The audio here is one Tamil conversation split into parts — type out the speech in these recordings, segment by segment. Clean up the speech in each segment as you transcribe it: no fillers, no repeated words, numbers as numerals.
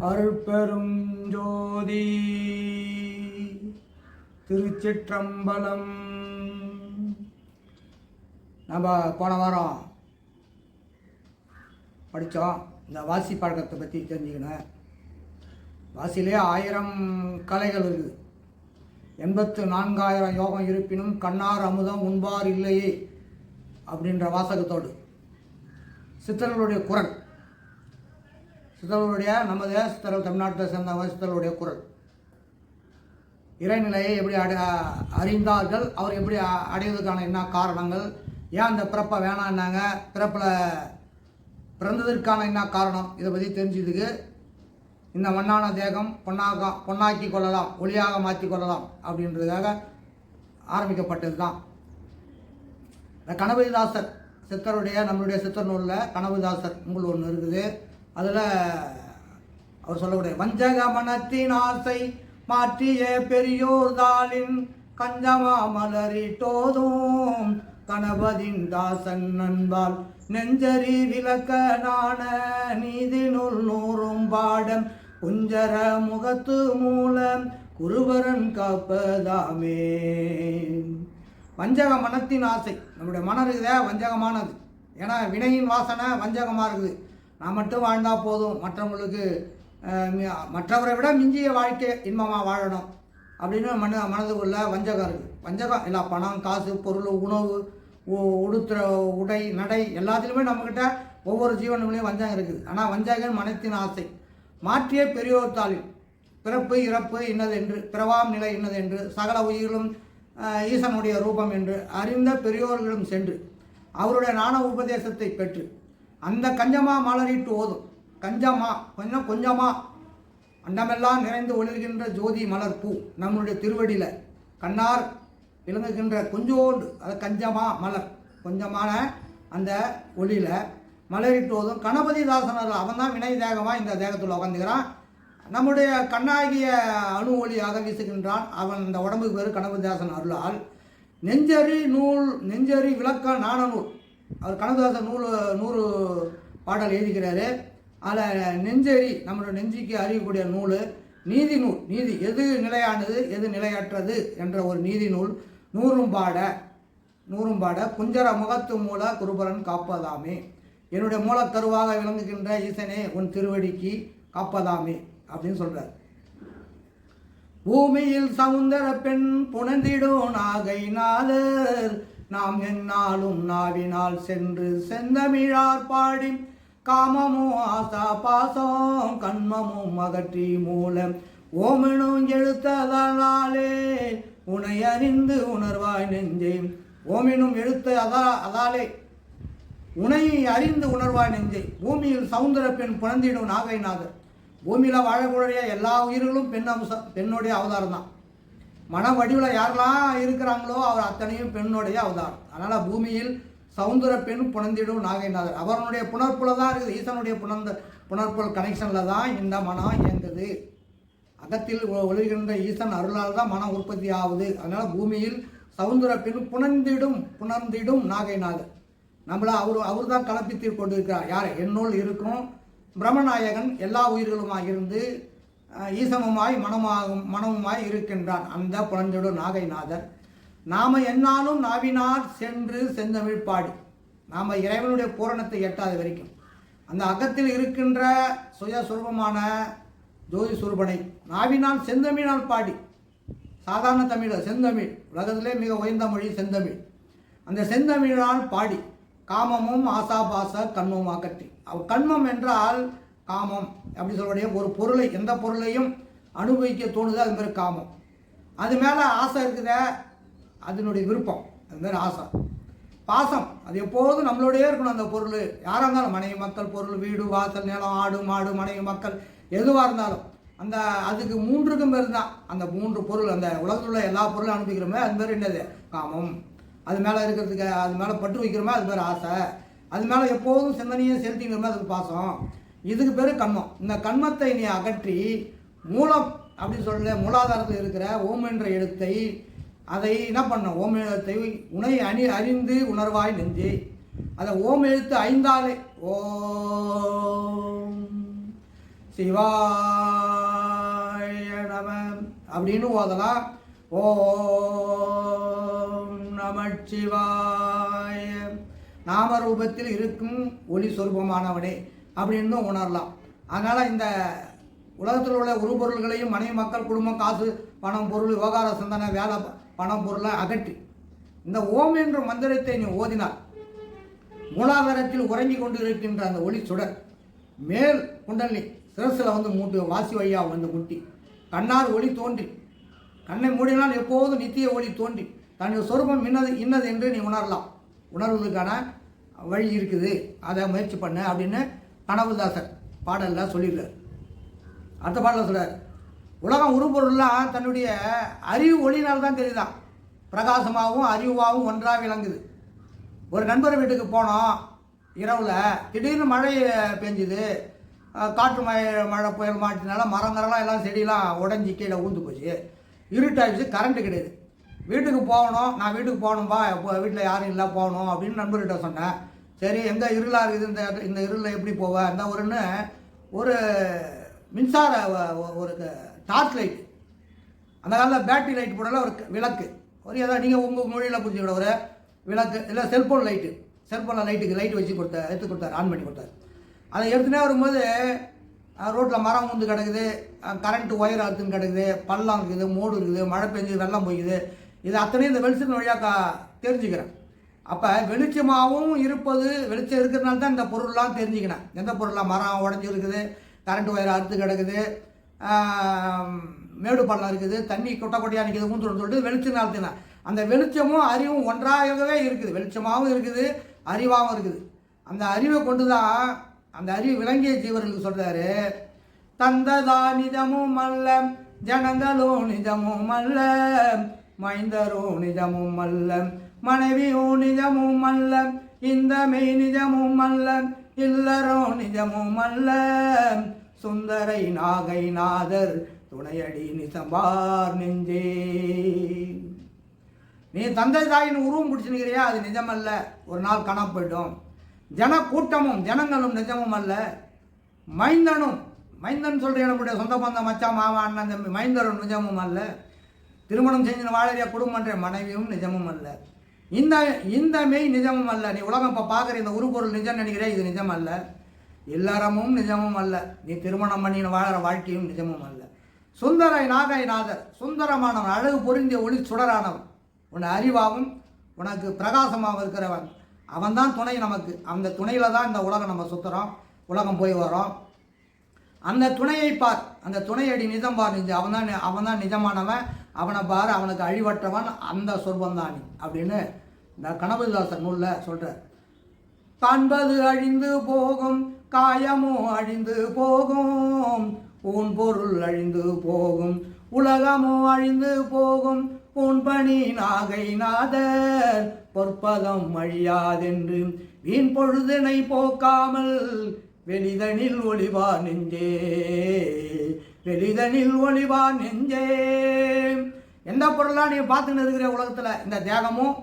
அருட்பெரும் ஜோதி திருச்சிற்றம்பலம். நம்ம போன வாரம் படித்தோம். இந்த வாசி பழக்கத்தை பற்றி தெரிஞ்சுக்கணும். வாசியிலே 1000 கலைகள் இருக்குது. 84,000 யோகம் இருப்பினும் கண்ணார் அமுதம் உண்பார் இல்லையே அப்படின்ற வாசகத்தோடு சித்தர்களுடைய குரல், சித்தர்களுடைய நமது சித்தர்கள் தமிழ்நாட்டை சேர்ந்தவங்க சித்தர்களுடைய குரல், இறைநிலையை எப்படி அறிந்தார்கள், அவர் எப்படி அடைவதற்கான என்ன காரணங்கள், ஏன் அந்த பிறப்பை வேணான்னாங்க, பிறப்பில் பிறந்ததற்கான என்ன காரணம், இதை பற்றி தெரிஞ்சதுக்கு இந்த மண்ணான தேகம் பொன்னாக்கி கொள்ளலாம், ஒளியாக மாற்றி கொள்ளலாம் அப்படின்றதுக்காக ஆரம்பிக்கப்பட்டது தான். இந்த கணபதிதாசர் சித்தருடைய நம்மளுடைய சித்தர் நூலில் கணபதிதாசர் நூல் ஒன்று இருக்குது. அதில் அவர் சொல்லக்கூடிய வஞ்சக மனத்தின் ஆசை மாற்றிய பெரியோர் தாளின் கஞ்சமா மலரிட்டோதும் கணபதின் தாசன் நண்பால் நெஞ்சரி விளக்க நாண நீதி நூல் நூறும் பாடம் குஞ்சர முகத்து மூலம் குருவரன் காப்பதாமே. வஞ்சக மனத்தின் ஆசை, நம்முடைய மனம் இருக்குதே வஞ்சகமானது. ஏன்னா வினையின் வாசனை வஞ்சகமாக இருக்குது. நான் மட்டும் வாழ்ந்தால் போதும், மற்றவங்களுக்கு மற்றவரை விட மிஞ்சிய வாழ்க்கை இன்பமாக வாழணும் அப்படின்னு மனதுக்குள்ள வஞ்சகம் இருக்குது. வஞ்சகம் எல்லா பணம், காசு, பொருள், உணவு, உடுத்துற உடை, நடை எல்லாத்துலேயுமே நம்மக்கிட்ட ஒவ்வொரு ஜீவனுக்குள்ளேயும் வஞ்சகம் இருக்குது. ஆனால் வஞ்சகன் மனத்தின் ஆசை மாற்றிய பெரியோர் தாளில் பிறப்பு இறப்பு இன்னதென்று, பிறவாம் நிலை இன்னதென்று, சகல உயிர்களும் ஈசனுடைய ரூபம் என்று அறிந்த பெரியோர்களும் சென்று அவருடைய ஞான உபதேசத்தை பெற்று அந்த கஞ்சமா மலரிட்டு ஓதும். கஞ்சமா கொஞ்சமா அண்டமெல்லாம் நிறைந்து ஒளிர்கின்ற ஜோதி மலர் பூ நம்முடைய திருவடியில் கண்ணார் விளங்குகின்ற கொஞ்சோண்டு, அது கஞ்சமா மலர், கொஞ்சமான அந்த ஒளியில் மலரிட்டு ஓதும் கணபதிதாசனர். அவன் தான் வினை தேகமாக இந்த தேகத்தில் உட்காந்துக்கிறான். நம்முடைய கண்ணாகிய அணு ஒளியாக வீசுகின்றான். அவன் இந்த உடம்புக்கு பேர் கணபதிதாசன் அருளால் நெஞ்சரி விளக்க நாண நூல். அவர் கணபதிதாசன் 100 பாடல் எழுதிக்கிறாரு. அதில் நெஞ்சரி நம்மளுடைய நெஞ்சிக்கு அறியக்கூடிய நூல் நீதி நூல். நீதி எது நிலையானது எது நிலையற்றது என்ற ஒரு நீதி நூல். நூறும் பாட குஞ்சர முகத்து மூல குருபரன் காப்பதாமே. என்னுடைய மூலக்கருவாக விளங்குகின்ற ஈசனே உன் திருவடிக்கு காப்பதாமே அப்படின்னு சொல்றார். பூமியில் சமுந்தர பெண் புனந்திடும் நாகை நாதர் நாம் என்னாலும் நாவினால் சென்று செந்தமிழார் பாடி காமமும் ஆசா பாசம் கண்மமும் அகற்றி மூலம் ஓமெனும் எழுத்ததாலே உனை அறிந்து உணர்வாய் நெஞ்சே. ஓமெனும் எழுத்து அதாலே உனை அறிந்து உணர்வாய் நெஞ்சே. பூமியில் சமுந்தர பெண் புனந்திடும் நாகைநாதர். பூமியில் வாழக்கூடிய எல்லா உயிர்களும் பெண்ணுடைய அவதாரம் தான். மன வடிவில் யாரெல்லாம் இருக்கிறாங்களோ அவர் அத்தனையும் பெண்ணுடைய அவதாரம். அதனால் பூமியில் சவுந்தர பெண் புணர்ந்திடும் நாகைநாதர். அவருடைய புணர்ப்புல தான் இருக்குது. ஈசனுடைய புணர்ப்புல் கனெக்ஷனில் தான் இந்த மனம் இயங்குது. அகத்தில் ஒளிர்கின்ற ஈசன் அருளால் தான் மனம் உற்பத்தி ஆகுது. அதனால் பூமியில் சவுந்தர பெண் புணர்ந்திடும் நாகைநாதர். நம்மளை அவர் தான் கலப்பித்து கொண்டிருக்கிறார். யார்? என்னுள் இருக்கும் பிரம்மநாயகன் எல்லா உயிர்களுமாய் இருந்து ஈசனுமாய் மனமுமாய் இருக்கின்றான் அந்த புலஞ்சொடு நாகைநாதர். நாம் என்னாலும் நாவினார் சென்று செந்தமிழ் பாடி, நாம் இறைவனுடைய பூரணத்தை எட்டாத வரைக்கும் அந்த அகத்தில் இருக்கின்ற சுயசுரூபமான ஜோதி சுரூபனை நாவினால் செந்தமிழால் பாடி, சாதாரண தமிழ் செந்தமிழ், உலகத்திலே மிக உயர்ந்த மொழி செந்தமிழ். அந்த செந்தமிழால் பாடி காமமும் ஆசாபாச கண்மமும் அகற்றி. கண்மம் என்றால் காமம் அப்படி சொல்லக்கூடிய ஒரு பொருளை, எந்த பொருளையும் அனுபவிக்க தோணுது, அது மாதிரி காமம். அது மேலே ஆசை இருக்குத, அதனுடைய விருப்பம், அது மாதிரி ஆசை. பாசம் அது எப்போதும் நம்மளோடயே இருக்கணும். அந்த பொருள் யாராக இருந்தாலும், மனைவி மக்கள், பொருள், வீடு வாசல், நிலம், ஆடு மாடு, மனைவி மக்கள், எதுவாக இருந்தாலும் அந்த அதுக்கு 3க்கும் பேர் தான். அந்த 3 பொருள், அந்த உலகத்தில் உள்ள எல்லா பொருளும் அனுப்பிக்கிறோமே அது மாதிரி என்னது காமம். அது மேலே இருக்கிறதுக்கு, அது மேலே பட்டு வைக்கிறோமே அது பேர் ஆசை. அது மேலே எப்போதும் சிந்தனையை செலுத்திக்கிறோமே அதுக்கு பாசம். இதுக்கு பேர் கண்மம். இந்த கண்மத்தை நீ அகற்றி மூலம் அப்படின்னு சொல்ல மூலாதாரத்தில் இருக்கிற ஓம் என்ற எழுத்தை, அதை என்ன பண்ண, ஓம் எழுத்தை உனை அறிந்து உணர்வாய் நெஞ்சே. அதை ஓம் எழுத்து 5 ஓம் நம அப்படின்னு ஓதலாம். ஓம் நமச்சிவாய. நாமரூபத்தில் இருக்கும் ஒளி சொரூபமானவனே அப்படின்னு உணரலாம். அதனால் இந்த உலகத்தில் உள்ள உருபொருள்களையும் மனைவி மக்கள் குடும்பம் காசு பணம் பொருள் விவகார சிந்தனை வேலை பணம் பொருளை அகற்றி இந்த ஓம் என்ற மந்திரத்தை நீ ஓதினார் மூலாதாரத்தில் உறங்கி கொண்டு இருக்கின்ற அந்த ஒளி சுடர் மேல் குண்டலி சிரசில் வந்து மூட்டு வாசி வழியாக வந்து முட்டி கண்ணார் ஒளி தோன்றி கண்ணை மூடினால் எப்போதும் நித்திய ஒளி தோன்றி தன்னுடைய சொரூபம் இன்னது என்று நீ உணரலாம். உணர்வதற்கான வழி இருக்குது, அதை முயற்சி பண்ண அப்படின்னு கனவுதாசர் பாடலில் சொல்லியிருக்கார். அடுத்த பாடலில் சொல்கிறார், உலகம் உருப்பொருள்லாம் தன்னுடைய அறிவு ஒளினால் தான் தெரியுதான். பிரகாசமாகவும் அறிவாகவும் ஒன்றாக விளங்குது. ஒரு நண்பர் வீட்டுக்கு போனோம் இரவில், திடீர்னு மழை பெஞ்சுது. காற்று மழை புயல் மாட்டினால மரங்கரெல்லாம் எல்லாம் செடியெல்லாம் உடஞ்சி கீழே ஊந்து போச்சு. இருட்டாயிடுச்சு, கரண்ட்டு கிடையாது. வீட்டுக்கு போகணும், நான் வீட்டுக்கு போகணும்பா, இப்போ வீட்டில் யாரும் இல்லை போகணும் அப்படின்னு நண்பர்கிட்ட சொன்னேன். சரி எங்கே இருளாக இருக்குது, இந்த இருளில் எப்படி போவேன், அந்த ஒரு மின்சார ஒரு டார்ச் லைட், அந்த காலத்தில் பேட்டரி லைட் போடல ஒரு விளக்கு, ஒரு ஏதாவது நீங்கள் உங்கள் மொழியில் புரிஞ்சுக்கிட ஒரு விளக்கு இல்லை செல்ஃபோன் லைட்டு, செல்ஃபோனில் லைட்டு வச்சு எடுத்து கொடுத்தாரு, ஆன் பண்ணி கொடுத்தாரு. அதை எடுத்துனே வரும்போது ரோட்டில் மரம் வந்து கிடக்குது, கரண்ட்டு ஒயர் அறுத்துன்னு கிடக்குது, பள்ளம் இருக்குது, மோடு இருக்குது, மழை பெஞ்சு வெள்ளம் போய்க்குது. இது அத்தனையும் இந்த வெளிச்சத்தின் வழியாக தெரிஞ்சுக்கிறேன். அப்போ வெளிச்சமாகவும் இருப்பது, வெளிச்சம் இருக்கிறதுனால தான் இந்த பொருள்லாம் தெரிஞ்சுக்கினேன். எந்த பொருளாக மரம் உடஞ்சி இருக்குது, கரண்ட் ஒயர் அறுத்து கிடக்குது, மேடு பள்ளம் இருக்குது, தண்ணி கொட்டையாக நிற்கிது, ஊந்துடும் சொல்லிட்டு வெளிச்சம் தின அந்த வெளிச்சமும் அறிவும் ஒன்றாகவே இருக்குது. வெளிச்சமாகவும் இருக்குது, அறிவாகவும் இருக்குது. அந்த அறிவை கொண்டு தான் அந்த அறிவு விளங்கிய ஜீவர்களுக்கு சொல்கிறாரு, தந்ததா நிஜமும் அல்ல ஜனங்களோ நிஜமும் அல்ல, மைந்தரோ நிஜமும் அல்ல, மனைவியோ நிஜமும் அல்ல, இந்த மெய் நிஜமும் அல்ல, இல்லறோ நிஜமும் அல்ல, சுந்தரை நாகை நாதர் துணையடி நிசம்பார் நெஞ்சே. நீ தந்தை தாயின் உருவம் பிடிச்சுன்னுக்கிறியா, அது நிஜமல்ல, ஒரு நாள் காணாம போயிட்டோம். ஜன கூட்டமும் ஜனங்களும் நிஜமும் அல்ல, மைந்தன் சொல்கிற நம்முடைய சொந்த பந்த மச்சா மாவா அண்ணன் தம்பி மைந்தரும் நிஜமும் அல்ல, திருமணம் செஞ்சு வாழறிய குடும்பன்ற மனைவியும் நிஜமும் அல்ல, இந்த மெய் நிஜமும் அல்ல. நீ உலகம் இப்போ பார்க்குற இந்த உருப்பொருள் நிஜம் நினைக்கிறே, இது நிஜம் அல்ல. இல்லறமும் நிஜமும் அல்ல, நீ திருமணம் பண்ணின்னு வாழற வாழ்க்கையும் நிஜமும் அல்ல. சுந்தரை நாகை நாதர், சுந்தரமானவன், அழகு பொருந்திய ஒளி சுடரானவன், உன்னை அறிவாகவும் உனக்கு பிரகாசமாகவும் இருக்கிறவன், அவன் தான் துணை நமக்கு. அந்த துணையில் தான் இந்த உலகம் நம்ம சுற்றுறோம், உலகம் போய் வரோம். அந்த துணையை பார், அந்த துணையடி நிஜம் பார் நெஞ்சு, அவன் தான் நிஜமானவன், அவனை பார், அவனுக்கு அழிவற்றவன், அந்த சொர்பந்தான் நீ அப்படின்னு இந்த கனவுதாசர் நூலில் சொல்கிறார். காண்பது அழிந்து போகும், காயமோ அழிந்து போகும், உன் பொருள் அழிந்து போகும், உலகமோ அழிந்து போகும், உன் பணி நாகை நாதர் பொற்பதம் அழியாதென்று வீண் பொழுதினை போக்காமல் வெளிதனில் ஒளிவார் நெஞ்சே, வெளிதனில் ஒளிவார் நெஞ்சே. எந்த பொருளாக நீ பார்த்துன்னு இருக்கிற உலகத்தில், இந்த தேகமும்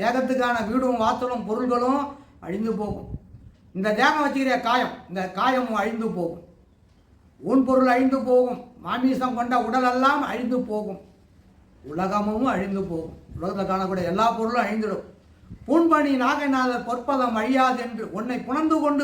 தேகத்துக்கான வீடும் வாசலும் பொருள்களும் அழிந்து போகும். இந்த தேகம் வச்சுக்கிற காயம், இந்த காயமும் அழிந்து போகும். உன் பொருள் அழிந்து போகும், மாமிசம் கொண்ட உடலெல்லாம் அழிந்து போகும், உலகமும் அழிந்து போகும். உலகத்தில் காணக்கூடிய எல்லா பொருளும் அழிந்துடும். பூண்பணி நாகநாதர் பொற்பதம் அழியாதென்று உன்னை புணர்ந்து கொண்டு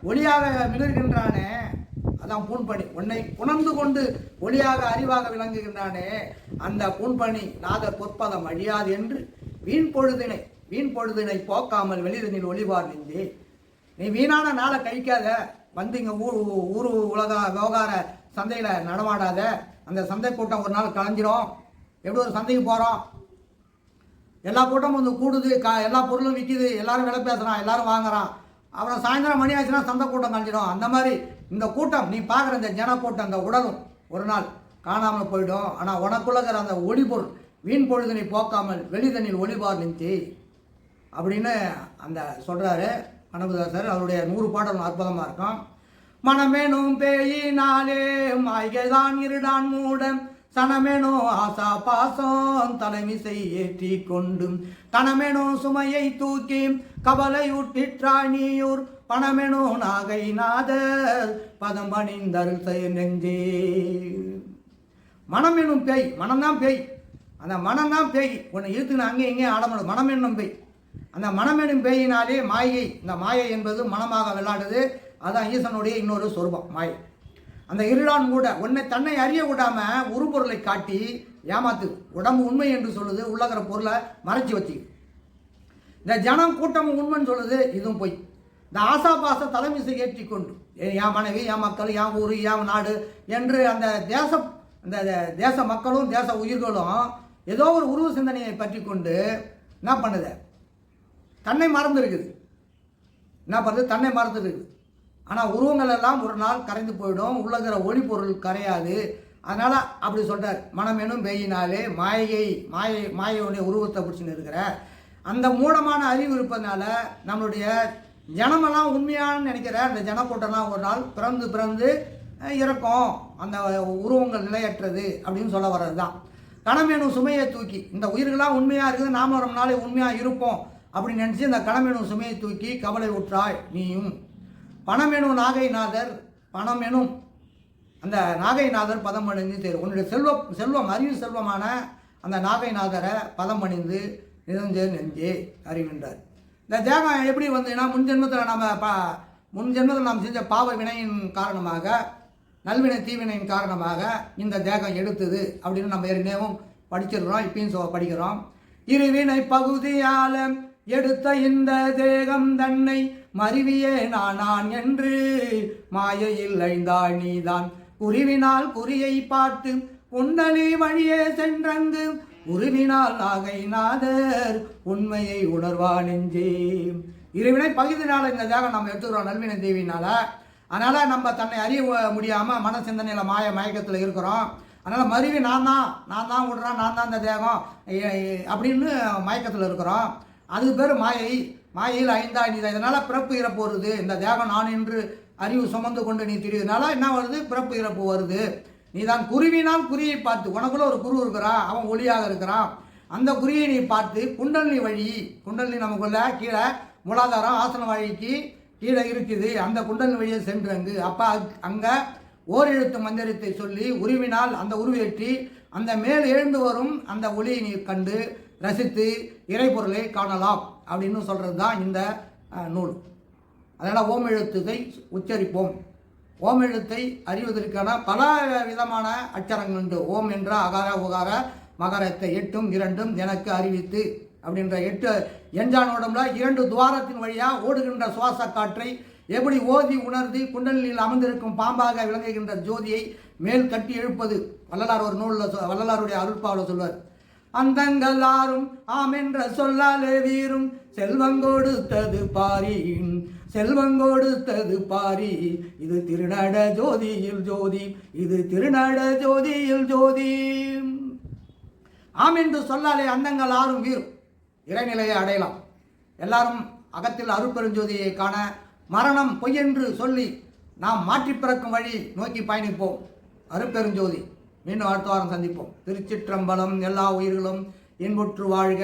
ஒளியாக மிளர்கின்றானே, அதான் பூண்பணி. உன்னை புணர்ந்து கொண்டு ஒளியாக அறிவாக விளங்குகின்றானே, அந்த பூண்பணி நாதர் பொற்பதம் அழியாது என்று வீண் பொழுதினை போக்காமல் வெளிதனில் ஒளிவார் நெஞ்சே. நீ வீணான நாளை கழிக்காத, வந்து இங்கே ஊர் உலக விவகார சந்தையில் நடமாடாத. அந்த சந்தை கூட்டம் ஒரு நாள் கலைஞ்சிரும். எப்படி ஒரு சந்தைக்கு போகிறோம், எல்லா கூட்டமும் வந்து கூடுது, எல்லா பொருளும் விற்கிது, எல்லாரும் விலை பேசுகிறான், எல்லாரும் வாங்குறான். அப்புறம் சாயந்தரம் மணி ஆச்சுன்னா சந்தை கூட்டம் கழிஞ்சிடும். அந்த மாதிரி இந்த கூட்டம், நீ பார்க்குற இந்த ஜன கூட்டம், அந்த உடலும் ஒரு நாள் காணாமல் போயிடும். ஆனால் உனக்குள்ளகிற அந்த ஒளிபொருள் வீண் பொழுதினை போக்காமல் வெளிதனில் ஒளிபார் நிந்தி அப்படின்னு அந்த சொல்கிறாரு கனகதாசர். அவருடைய 100 பாடல் அற்புதமாக இருக்கும். மனமேனும் பேயினாலே மாய்கைதான் இருடான் மூடம், சனமேனோ ஆசா பாசம் தலைமிசை ஏற்றி கொண்டும், கணமேனோ சுமையை தூக்கி கவலை உட்டிற்றாய் நீயூர் பணமெனும் நாகை நாதர் பதம் பணிந்தருள் நெஞ்சே. மனம் என்னும் பேய், மனம்தான் பேய். அந்த மனம்தான் பேய். ஒன்று இழுத்துன்னு அங்கே இங்கே ஆடம்படும். மனம் என்னும் பேய். அந்த மனம் என்னும் பேயினாலே மாயை. இந்த மாயை என்பது மனமாக விளையாடுது. அதான் ஈசனுடைய இன்னொரு சொரூபம் மாயை. அந்த இருளான் கூட உன்னை தன்னை அறிய விடாம உருப்பொருளை காட்டி ஏமாத்து. உடம்பு உண்மை என்று சொல்லுது, உள்ளகிற பொருளை மறைச்சி வச்சு. இந்த ஜனம் கூட்டம் உண்மைன்னு சொல்லுது, இதுவும் போய். இந்த ஆசாபாச தலைமிசை ஏற்றி கொண்டு என் மனைவி, என் மக்கள், என் ஊர், என் நாடு என்று அந்த தேச மக்களும் தேச உயிர்களும் ஏதோ ஒரு உருவ சிந்தனையை பற்றி கொண்டு என்ன பண்ணுது, தன்னை மறந்து இருக்குது. என்ன பண்ணுது, தன்னை மறந்து இருக்குது. ஆனால் உருவங்கள் எல்லாம் ஒரு நாள் கரைந்து போயிடும், உள்ளகிற ஒளி பொருள் கரையாது. அதனால் அப்படி சொல்கிறார். மனம் எனும் பேயினாலே மாயையுடைய உருவத்தை பிடிச்சின்னு இருக்கிற அந்த மூடமான அறிவு இருப்பதனால நம்மளுடைய ஜனமெல்லாம் உண்மையானு நினைக்கிற அந்த ஜனக்கூட்டம்லாம் ஒரு நாள் பிறந்து இறக்கும். அந்த உருவங்கள் நிலையற்றது அப்படின்னு சொல்ல வர்றது தான். கணமேனும் சுமையை தூக்கி இந்த உயிர்களாம் உண்மையாக இருக்குது, நாம ஒரு நாளை உண்மையாக இருப்போம் அப்படின்னு நினச்சி இந்த கணமேனும் சுமையை தூக்கி கவலை உற்றாய் நீயும். பணமெனும் நாகைநாதர், பணமெனும் அந்த நாகைநாதர் பதம் அணிந்து தேர். உன்னுடைய செல்வம் அறிவு செல்வமான அந்த நாகைநாதரை பதம் அணிந்து நிறஞ்சே நெஞ்சே அறிகின்றார். இந்த தேகம் எப்படி வந்துன்னா முன் ஜென்மத்தில் நாம் செஞ்ச பாவ வினையின் காரணமாக, நல்வினை தீவினையின் காரணமாக இந்த தேகம் எடுத்தது அப்படின்னு நம்ம ஏற்கனவும் படிச்சிருக்கிறோம், இப்பயும் படிக்கிறோம். இருவினை பகுதியால எடுத்த இந்த தேகம் தன்னை மருவியே நான் என்று மாயையில் ஐந்தாய் நீதான் குறிவினால் குறியை பார்த்து குண்டலி வழியே சென்றங்கு உருவினால் நாகை நாதர் உண்மையை உணர்வா நெஞ்சே. இருவினை பகுதினால இந்த தேகம் நம்ம எடுத்துக்கிறோம் நல்வினை தேவினால. அதனால் நம்ம தன்னை அறிய முடியாமல் மன சிந்தனையில் மயக்கத்தில் இருக்கிறோம். அதனால் மருவி நான் தான் விடுறேன், நான் தான் இந்த தேகம் அப்படின்னு மயக்கத்தில் இருக்கிறோம். அதுக்கு பேர் மாயையில் ஐந்தாய் நீதான். இதனால் பிறப்பு இறப்பு வருது. இந்த தேகம் நான் என்று அறிவு சுமந்து கொண்டு நீ திரியுதுனால என்ன வருது, பிறப்பு இறப்பு வருது. நீ தான் குருவினால் குறியை பார்த்து, உனக்குள்ள ஒரு குரு இருக்கிறான், அவன் ஒளியாக இருக்கிறான். அந்த குறியை நீ பார்த்து குண்டலினி வழி, குண்டலினி நமக்குள்ள கீழே மூலாதாரம் ஆசன வழிக்கு கீழே இருக்குது, அந்த குண்டலினி வழியை சென்றங்கு. அப்போ அங்கே ஓரெழுத்து மந்திரத்தை சொல்லி உருவினால் அந்த உருவேற்றி அந்த மேல் எழுந்து வரும் அந்த ஒளியை நீ கண்டு ரசித்து இறைப்பொருளை காணலாம் அப்படின்னு சொல்கிறது தான் இந்த நூல். அதனால் ஓம் எழுத்துதை உச்சரிப்போம். ஓம் எழுத்தை அறிவதற்கான பல விதமான அச்சரங்கள் உண்டு. ஓம் என்ற அகார உகார மகரத்தை 8ம் 2ம் எனக்கு அறிவித்து அப்படின்ற 8 எஞ்சான் உடம்புல 2 துவாரத்தின் வழியாக ஓடுகின்ற சுவாச காற்றை எப்படி ஓதி உணர்ந்து குண்டலில் அமர்ந்திருக்கும் பாம்பாக விளங்குகின்ற ஜோதியை மேல் கட்டி எழுப்பது. வள்ளலார் ஒரு நூலில் வள்ளலாருடைய அருட்பாவில் சொல்வார். அந்தங்கள் ஆறும் ஆமென்ற சொல்லாலே வீரும் செல்வங்கொடுத்தது பாரி, செல்வங்கொடுத்தது பாரி, இது திருநட ஜோதியில் ஜோதி, இது திருநட ஜோதியில் ஜோதி. ஆமென்று சொல்லாலே அந்தங்கள் ஆறும் வீரும் இறைநிலையை அடையலாம். எல்லாரும் அகத்தில் அருட்பெருஞ்சோதியை காண மரணம் பொய்யென்று சொல்லி நாம் மாற்றி பிறக்கும் வழி நோக்கி பயணிப்போம். அருட்பெருஞ்சோதி. மீண்டும் அடுத்த வாரம் சந்திப்போம். திருச்சிற்றம்பலம். எல்லா உயிர்களும் இன்புற்று வாழ்க.